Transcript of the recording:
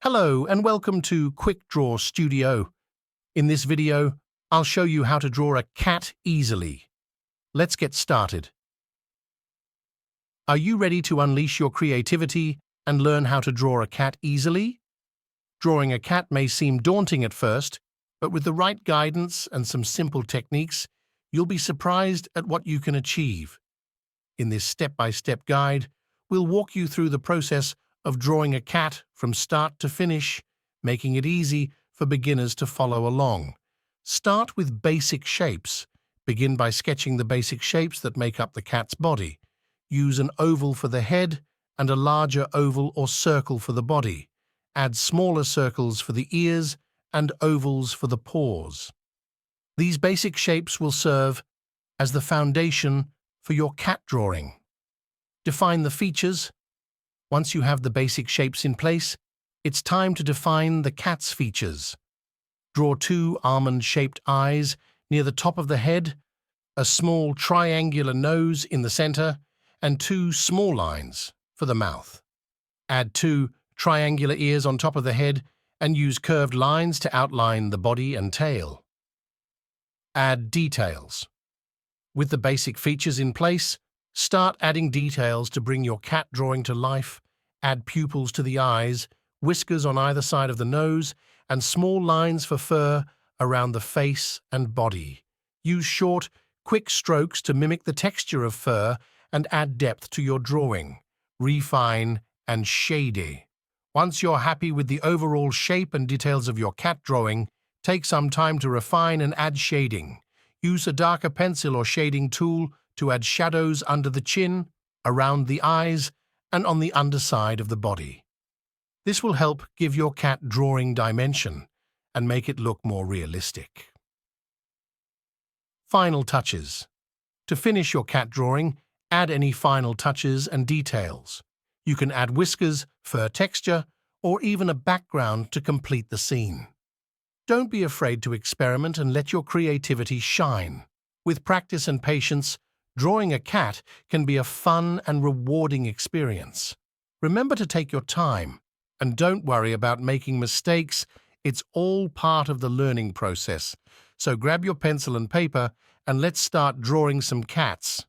Hello and welcome to QuickDraw Studio. In this video, I'll show you how to draw a cat easily. Let's get started. Are you ready to unleash your creativity and learn how to draw a cat easily? Drawing a cat may seem daunting at first, but with the right guidance and some simple techniques, you'll be surprised at what you can achieve. In this step-by-step guide, we'll walk you through the process of drawing a cat from start to finish, making it easy for beginners to follow along. Start with basic shapes. Begin by sketching the basic shapes that make up the cat's body. Use an oval for the head and a larger oval or circle for the body. Add smaller circles for the ears and ovals for the paws. These basic shapes will serve as the foundation for your cat drawing. Define the features. Once you have the basic shapes in place, it's time to define the cat's features. Draw two almond-shaped eyes near the top of the head, a small triangular nose in the center, and two small lines for the mouth. Add two triangular ears on top of the head and use curved lines to outline the body and tail. Add details. With the basic features in place, start adding details to bring your cat drawing to life. Add pupils to the eyes, whiskers on either side of the nose, and small lines for fur around the face and body. Use short, quick strokes to mimic the texture of fur and add depth to your drawing. Refine and shade. Once you're happy with the overall shape and details of your cat drawing, take some time to refine and add shading. Use a darker pencil or shading tool to add shadows under the chin, around the eyes, and on the underside of the body. This will help give your cat drawing dimension and make it look more realistic. Final touches. To finish your cat drawing, add any final touches and details. You can add whiskers, fur texture, or even a background to complete the scene. Don't be afraid to experiment and let your creativity shine. With practice and patience, drawing a cat can be a fun and rewarding experience. Remember to take your time, and don't worry about making mistakes. It's all part of the learning process. So grab your pencil and paper, and let's start drawing some cats.